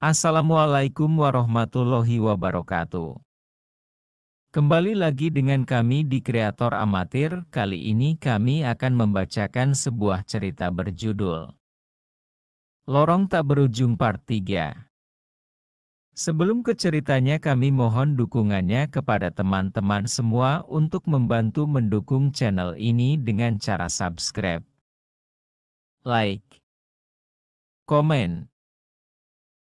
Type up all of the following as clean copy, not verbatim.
Assalamualaikum warahmatullahi wabarakatuh. Kembali lagi dengan kami di Kreator Amatir. Kali ini kami akan membacakan sebuah cerita berjudul Lorong Tak Berujung Part 3. Sebelum ke ceritanya, kami mohon dukungannya kepada teman-teman semua untuk membantu mendukung channel ini dengan cara subscribe, like, komen,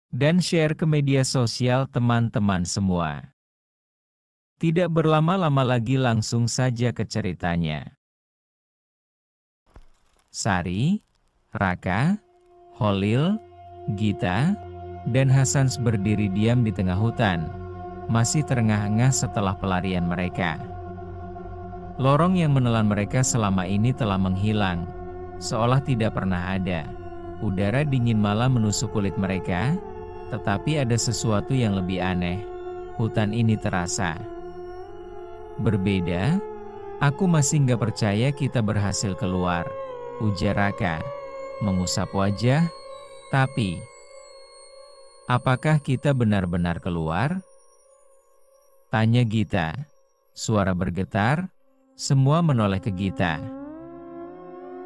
dan share ke media sosial teman-teman semua. Tidak berlama-lama lagi, langsung saja ke ceritanya. Sari, Raka, Holil, Gita, dan Hasans berdiri diam di tengah hutan, masih terengah-engah setelah pelarian mereka. Lorong yang menelan mereka selama ini telah menghilang, seolah tidak pernah ada. Udara dingin malam menusuk kulit mereka, tetapi ada sesuatu yang lebih aneh. Hutan ini terasa berbeda. Aku masih nggak percaya kita berhasil keluar, ujar Raka, mengusap wajah. Tapi, apakah kita benar-benar keluar? Tanya Gita. Suara bergetar, semua menoleh ke Gita.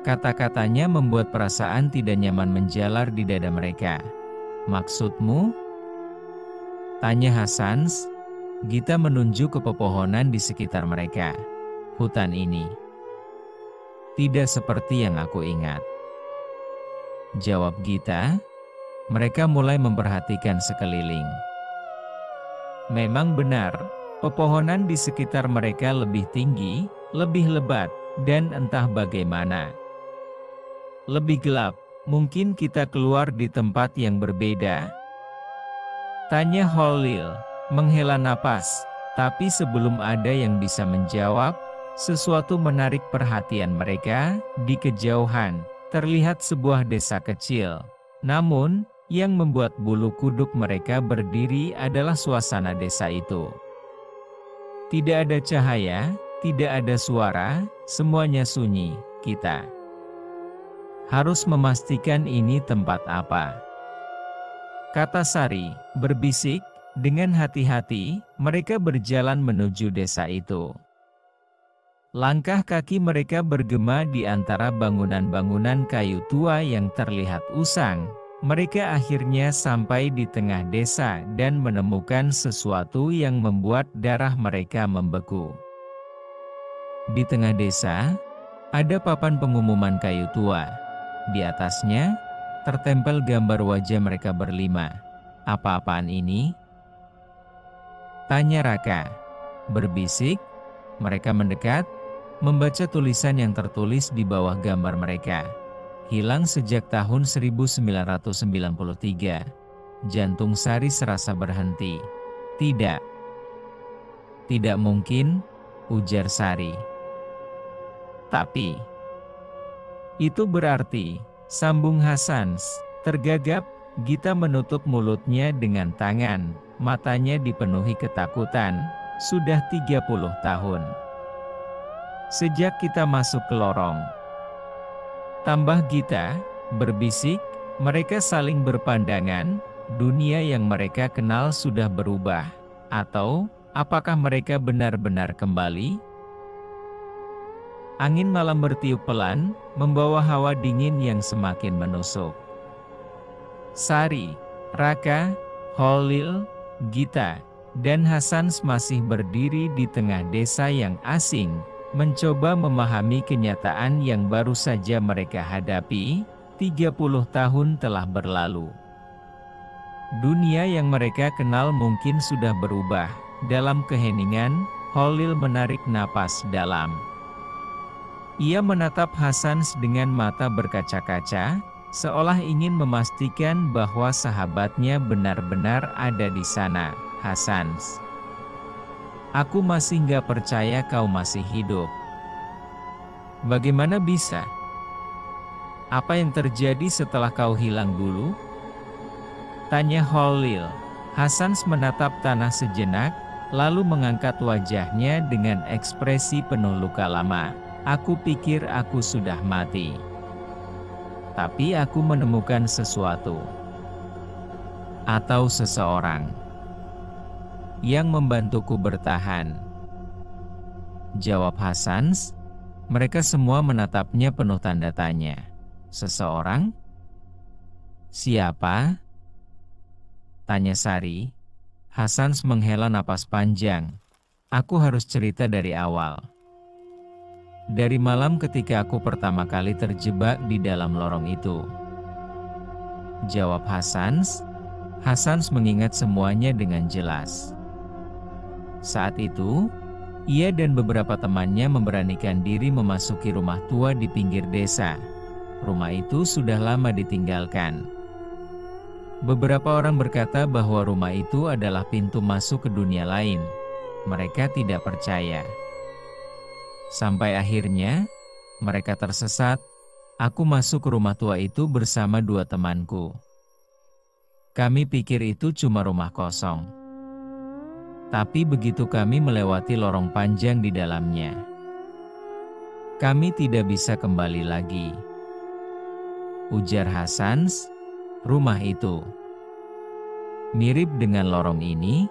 Kata-katanya membuat perasaan tidak nyaman menjalar di dada mereka. Maksudmu? Tanya Hasans. Gita menunjuk ke pepohonan di sekitar mereka. Hutan ini tidak seperti yang aku ingat, jawab Gita. Mereka mulai memperhatikan sekeliling. Memang benar, pepohonan di sekitar mereka lebih tinggi, lebih lebat, dan entah bagaimana lebih gelap. Mungkin kita keluar di tempat yang berbeda? Tanya Holil, menghela napas. Tapi sebelum ada yang bisa menjawab, sesuatu menarik perhatian mereka. Di kejauhan, terlihat sebuah desa kecil. Namun, yang membuat bulu kuduk mereka berdiri adalah suasana desa itu. Tidak ada cahaya, tidak ada suara, semuanya sunyi. Kita harus memastikan ini tempat apa, kata Sari, berbisik. Dengan hati-hati, mereka berjalan menuju desa itu. Langkah kaki mereka bergema di antara bangunan-bangunan kayu tua yang terlihat usang. Mereka akhirnya sampai di tengah desa dan menemukan sesuatu yang membuat darah mereka membeku. Di tengah desa, ada papan pengumuman kayu tua. Di atasnya, tertempel gambar wajah mereka berlima. Apa-apaan ini? Tanya Raka. Berbisik, mereka mendekat, membaca tulisan yang tertulis di bawah gambar mereka. Hilang sejak tahun 1993. Jantung Sari serasa berhenti. Tidak mungkin, ujar Sari. Tapi, itu berarti, sambung Hasans, tergagap. Gita menutup mulutnya dengan tangan, matanya dipenuhi ketakutan. Sudah 30 tahun sejak kita masuk ke lorong, tambah Gita, berbisik. Mereka saling berpandangan. Dunia yang mereka kenal sudah berubah. Atau, apakah mereka benar-benar kembali? Angin malam bertiup pelan, membawa hawa dingin yang semakin menusuk. Sari, Raka, Holil, Gita, dan Hasans masih berdiri di tengah desa yang asing, mencoba memahami kenyataan yang baru saja mereka hadapi. 30 tahun telah berlalu. Dunia yang mereka kenal mungkin sudah berubah. Dalam keheningan, Holil menarik napas dalam. Ia menatap Hasans dengan mata berkaca-kaca, seolah ingin memastikan bahwa sahabatnya benar-benar ada di sana. Hasans, aku masih nggak percaya kau masih hidup. Bagaimana bisa? Apa yang terjadi setelah kau hilang dulu? Tanya Holil. Hasans menatap tanah sejenak, lalu mengangkat wajahnya dengan ekspresi penuh luka lama. Aku pikir aku sudah mati. Tapi aku menemukan sesuatu. atau seseorang yang membantuku bertahan? Jawab Hasans. Mereka semua menatapnya penuh tanda tanya. Seseorang? Siapa? Tanya Sari. Hasans menghela napas panjang. Aku harus cerita dari awal. Dari malam ketika aku pertama kali terjebak di dalam lorong itu. Jawab Hasans. Hasans mengingat semuanya dengan jelas. Saat itu, ia dan beberapa temannya memberanikan diri memasuki rumah tua di pinggir desa. Rumah itu sudah lama ditinggalkan. Beberapa orang berkata bahwa rumah itu adalah pintu masuk ke dunia lain. Mereka tidak percaya. Sampai akhirnya, mereka tersesat. Aku masuk ke rumah tua itu bersama 2 temanku. Kami pikir itu cuma rumah kosong. Tapi begitu kami melewati lorong panjang di dalamnya, kami tidak bisa kembali lagi. Ujar Hasans, rumah itu mirip dengan lorong ini?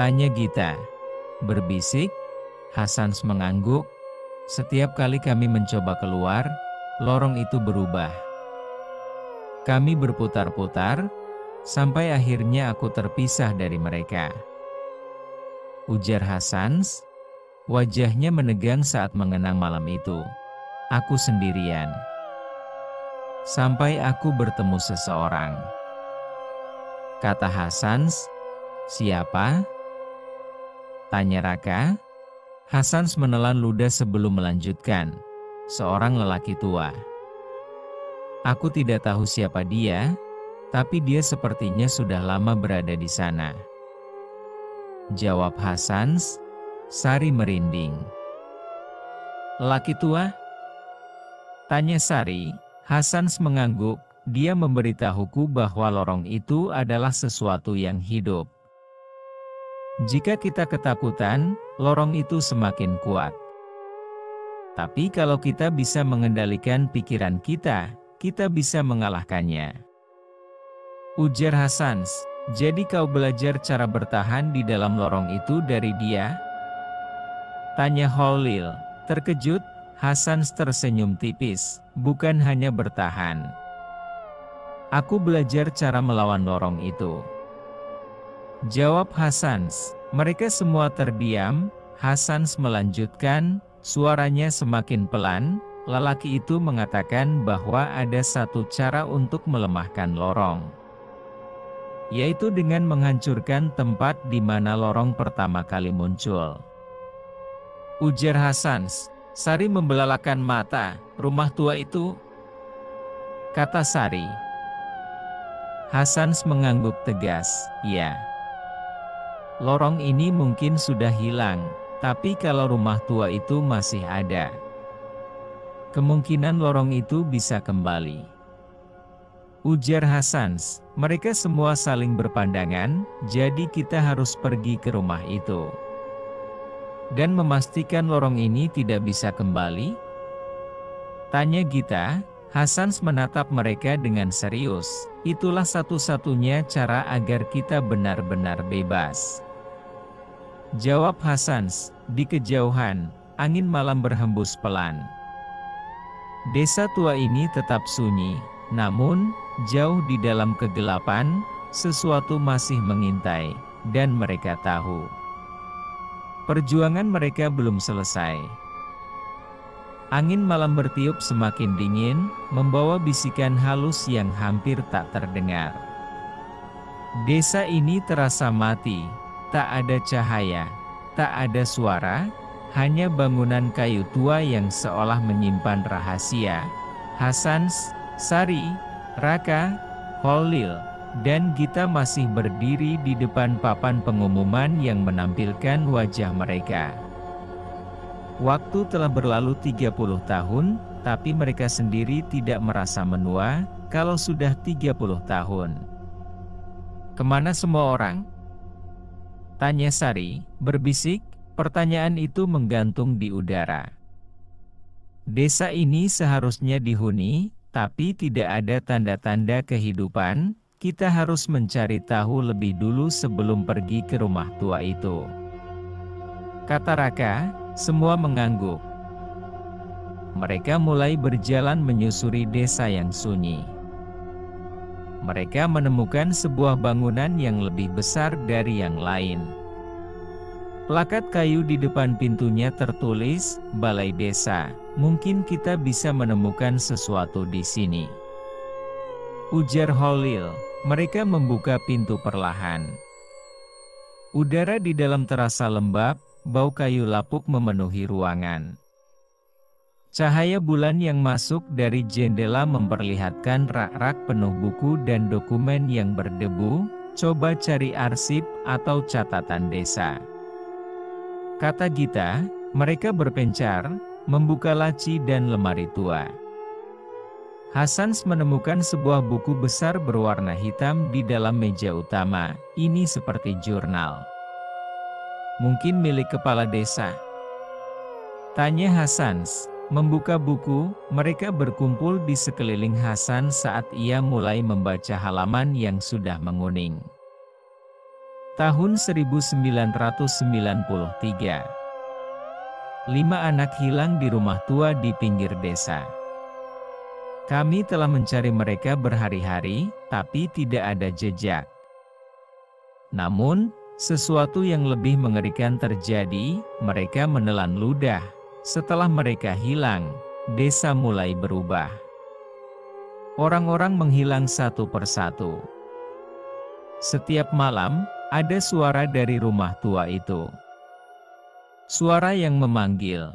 Tanya Gita. Berbisik, Hasans mengangguk. Setiap kali kami mencoba keluar, lorong itu berubah. Kami berputar-putar, sampai akhirnya aku terpisah dari mereka. Ujar Hasans, wajahnya menegang saat mengenang malam itu. Aku sendirian. Sampai aku bertemu seseorang. Kata Hasans, siapa? Tanya Raka. Hasans menelan ludah sebelum melanjutkan. Seorang lelaki tua. Aku tidak tahu siapa dia, tapi dia sepertinya sudah lama berada di sana. Jawab Hasans. Sari merinding. Lelaki tua? Tanya Sari. Hasans mengangguk. Dia memberitahuku bahwa lorong itu adalah sesuatu yang hidup. Jika kita ketakutan, lorong itu semakin kuat. Tapi kalau kita bisa mengendalikan pikiran kita, kita bisa mengalahkannya. Ujar Hasans, jadi kau belajar cara bertahan di dalam lorong itu dari dia? Tanya Holil. Terkejut, Hasans tersenyum tipis, bukan hanya bertahan. Aku belajar cara melawan lorong itu. Jawab Hasans. Mereka semua terdiam. Hasans melanjutkan, suaranya semakin pelan. Lelaki itu mengatakan bahwa ada satu cara untuk melemahkan lorong, yaitu dengan menghancurkan tempat di mana lorong pertama kali muncul. Ujar Hasans. Sari membelalakan mata. Rumah tua itu? Kata Sari. Hasans mengangguk tegas. Ya. Lorong ini mungkin sudah hilang, tapi kalau rumah tua itu masih ada, kemungkinan lorong itu bisa kembali. Ujar Hasans. Mereka semua saling berpandangan, jadi kita harus pergi ke rumah itu dan memastikan lorong ini tidak bisa kembali? Tanya Gita. Hasans menatap mereka dengan serius. Itulah satu-satunya cara agar kita benar-benar bebas. Jawab Hasans. Di kejauhan, angin malam berhembus pelan. Desa tua ini tetap sunyi, namun jauh di dalam kegelapan, sesuatu masih mengintai, dan mereka tahu perjuangan mereka belum selesai. Angin malam bertiup semakin dingin, membawa bisikan halus yang hampir tak terdengar. Desa ini terasa mati, tak ada cahaya, tak ada suara, hanya bangunan kayu tua yang seolah menyimpan rahasia. Hasans, Sari, Raka, Holil, dan Gita masih berdiri di depan papan pengumuman yang menampilkan wajah mereka. Waktu telah berlalu 30 tahun, tapi mereka sendiri tidak merasa menua, kalau sudah 30 tahun. Kemana semua orang? Tanya Sari, berbisik. Pertanyaan itu menggantung di udara. Desa ini seharusnya dihuni, tapi tidak ada tanda-tanda kehidupan. kita harus mencari tahu lebih dulu sebelum pergi ke rumah tua itu. Kata Raka, semua mengangguk. Mereka mulai berjalan menyusuri desa yang sunyi. Mereka menemukan sebuah bangunan yang lebih besar dari yang lain. Plakat kayu di depan pintunya tertulis, Balai Desa. Mungkin kita bisa menemukan sesuatu di sini, ujar Holil. Mereka membuka pintu perlahan. Udara di dalam terasa lembab, bau kayu lapuk memenuhi ruangan. Cahaya bulan yang masuk dari jendela memperlihatkan rak-rak penuh buku dan dokumen yang berdebu. Coba cari arsip atau catatan desa, kata Gita. Mereka berpencar, membuka laci dan lemari tua. Hasans menemukan sebuah buku besar berwarna hitam di dalam meja utama. Ini seperti jurnal. Mungkin milik kepala desa, tanya Hasans. Membuka buku, mereka berkumpul di sekeliling Hasan saat ia mulai membaca halaman yang sudah menguning. Tahun 1993. 5 anak hilang di rumah tua di pinggir desa. Kami telah mencari mereka berhari-hari, tapi tidak ada jejak. Namun, sesuatu yang lebih mengerikan terjadi, mereka menelan ludah. Setelah mereka hilang, desa mulai berubah. Orang-orang menghilang satu persatu. Setiap malam, ada suara dari rumah tua itu. Suara yang memanggil.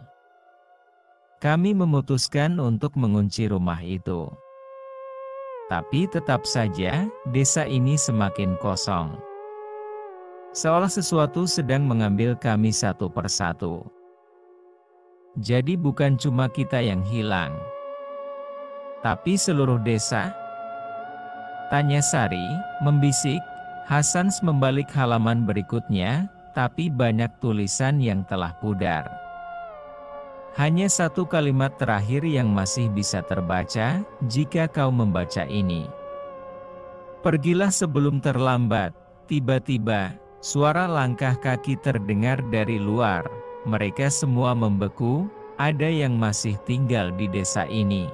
Kami memutuskan untuk mengunci rumah itu. Tapi tetap saja, desa ini semakin kosong. Seolah sesuatu sedang mengambil kami satu persatu. Jadi bukan cuma kita yang hilang, tapi seluruh desa? Tanya Sari, membisik. Hasans membalik halaman berikutnya, tapi banyak tulisan yang telah pudar. Hanya satu kalimat terakhir yang masih bisa terbaca, jika kau membaca ini. Pergilah sebelum terlambat. Tiba-tiba, suara langkah kaki terdengar dari luar. Mereka semua membeku, ada yang masih tinggal di desa ini.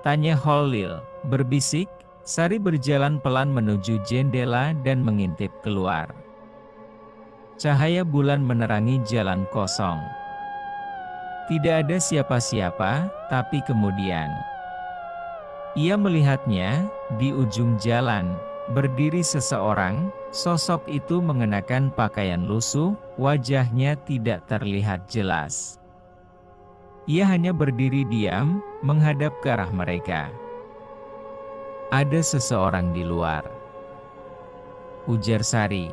Tanya Holil, berbisik. Sari berjalan pelan menuju jendela dan mengintip keluar. Cahaya bulan menerangi jalan kosong. Tidak ada siapa-siapa, tapi kemudian ia melihatnya, di ujung jalan, berdiri seseorang. Sosok itu mengenakan pakaian lusuh, wajahnya tidak terlihat jelas. Ia hanya berdiri diam, menghadap ke arah mereka. Ada seseorang di luar, ujar Sari.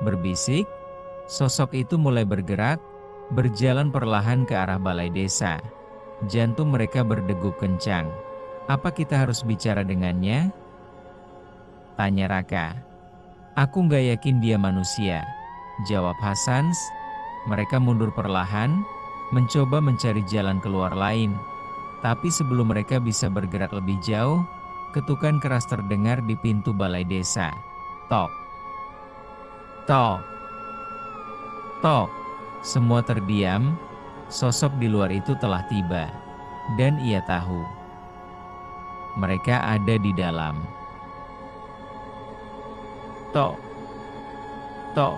Berbisik, sosok itu mulai bergerak, berjalan perlahan ke arah balai desa. Jantung mereka berdegup kencang. Apa kita harus bicara dengannya? Tanya Raka. Aku nggak yakin dia manusia, jawab Hasans. Mereka mundur perlahan, mencoba mencari jalan keluar lain. Tapi sebelum mereka bisa bergerak lebih jauh, ketukan keras terdengar di pintu balai desa. Tok. Tok. Tok. Semua terdiam. Sosok di luar itu telah tiba. Dan ia tahu. Mereka ada di dalam. Tok. Tok.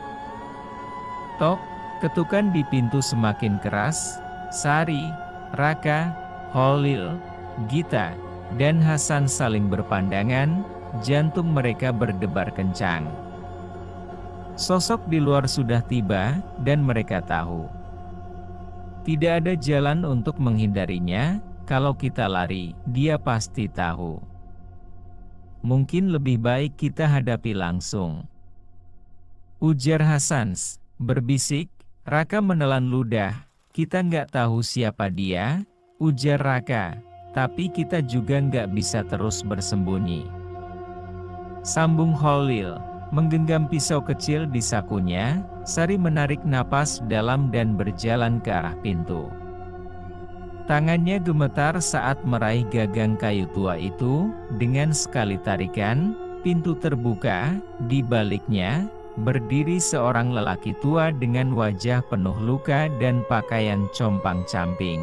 Tok. Ketukan di pintu semakin keras. Sari, Raka, Holil, Gita, dan Hasan saling berpandangan. Jantung mereka berdebar kencang. Sosok di luar sudah tiba, dan mereka tahu. Tidak ada jalan untuk menghindarinya. Kalau kita lari, dia pasti tahu. Mungkin lebih baik kita hadapi langsung, ujar Hasans. Berbisik, Raka menelan ludah. Kita nggak tahu siapa dia, ujar Raka. Tapi kita juga nggak bisa terus bersembunyi, sambung Holil. Menggenggam pisau kecil di sakunya, Sari menarik napas dalam dan berjalan ke arah pintu. Tangannya gemetar saat meraih gagang kayu tua itu. Dengan sekali tarikan, pintu terbuka. Di baliknya, berdiri seorang lelaki tua dengan wajah penuh luka dan pakaian compang-camping.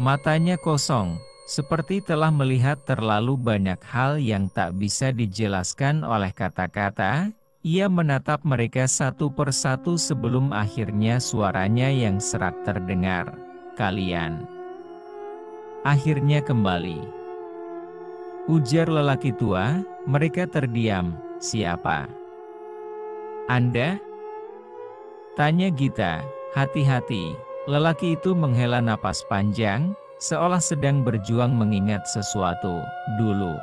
Matanya kosong, seperti telah melihat terlalu banyak hal yang tak bisa dijelaskan oleh kata-kata. Ia menatap mereka satu persatu sebelum akhirnya suaranya yang serak terdengar. "Kalian akhirnya kembali," ujar lelaki tua. Mereka terdiam. "Siapa Anda?" tanya Gita. "Hati-hati." Lelaki itu menghela napas panjang, seolah sedang berjuang mengingat sesuatu. "Dulu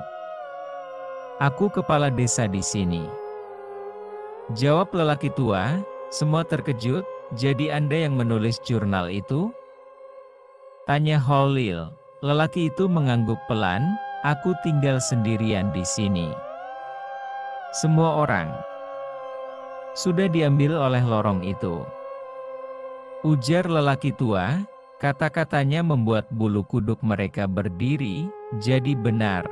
aku kepala desa di sini," jawab lelaki tua. Semua terkejut. "Jadi Anda yang menulis jurnal itu?" tanya Holil. Lelaki itu mengangguk pelan. "Aku tinggal sendirian di sini. Semua orang sudah diambil oleh lorong itu," ujar lelaki tua. Kata-katanya membuat bulu kuduk mereka berdiri. "Jadi benar,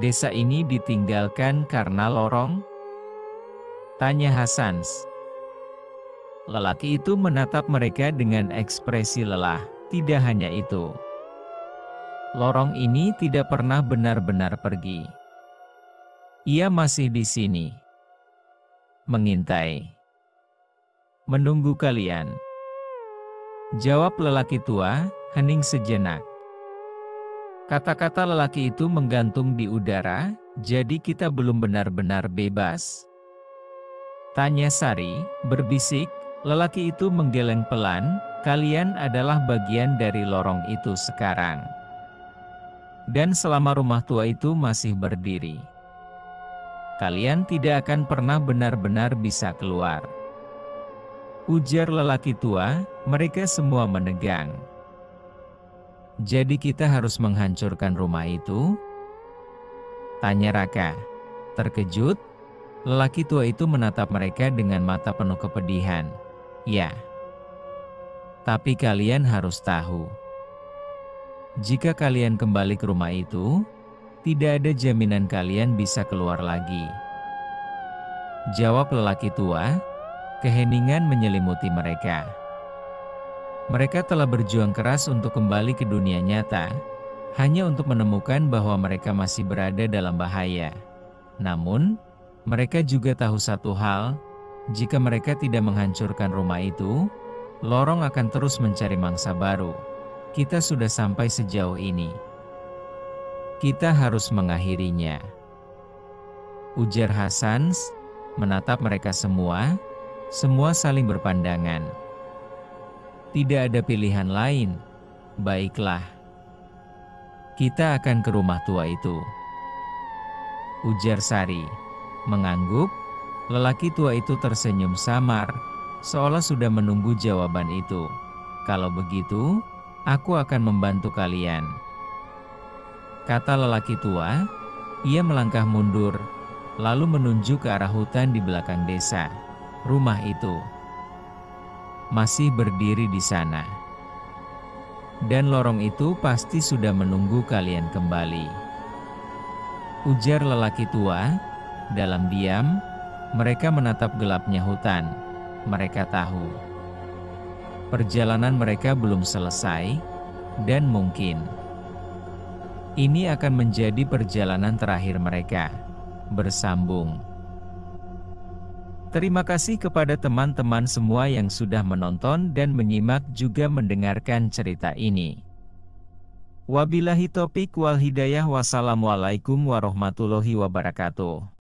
desa ini ditinggalkan karena lorong?" tanya Hasans. Lelaki itu menatap mereka dengan ekspresi lelah. "Tidak hanya itu. Lorong ini tidak pernah benar-benar pergi. Ia masih di sini. Mengintai. Menunggu kalian," jawab lelaki tua. Hening sejenak. Kata-kata lelaki itu menggantung di udara. "Jadi kita belum benar-benar bebas?" tanya Sari, berbisik. Lelaki itu menggeleng pelan. "Kalian adalah bagian dari lorong itu sekarang. Dan selama rumah tua itu masih berdiri, kalian tidak akan pernah benar-benar bisa keluar," ujar lelaki tua. Mereka semua menegang. "Jadi kita harus menghancurkan rumah itu?" tanya Raka. Terkejut, lelaki tua itu menatap mereka dengan mata penuh kepedihan. "Ya. Tapi kalian harus tahu, jika kalian kembali ke rumah itu, tidak ada jaminan kalian bisa keluar lagi," jawab lelaki tua. Keheningan menyelimuti mereka. Mereka telah berjuang keras untuk kembali ke dunia nyata, hanya untuk menemukan bahwa mereka masih berada dalam bahaya. Namun, mereka juga tahu satu hal, jika mereka tidak menghancurkan rumah itu, lorong akan terus mencari mangsa baru. "Kita sudah sampai sejauh ini. Kita harus mengakhirinya," ujar Hasans, menatap mereka semua. Semua saling berpandangan. "Tidak ada pilihan lain. Baiklah. Kita akan ke rumah tua itu," ujar Sari. Mengangguk, lelaki tua itu tersenyum samar, seolah sudah menunggu jawaban itu. "Kalau begitu, aku akan membantu kalian," kata lelaki tua. Ia melangkah mundur, lalu menunjuk ke arah hutan di belakang desa. Rumah itu masih berdiri di sana. Dan lorong itu pasti sudah menunggu kalian kembali, ujar lelaki tua. Dalam diam, mereka menatap gelapnya hutan. Mereka tahu perjalanan mereka belum selesai, dan mungkin ini akan menjadi perjalanan terakhir mereka. Bersambung. Terima kasih kepada teman-teman semua yang sudah menonton dan menyimak juga mendengarkan cerita ini. Wabillahi taufiq wal hidayah. Wassalamualaikum warahmatullahi wabarakatuh.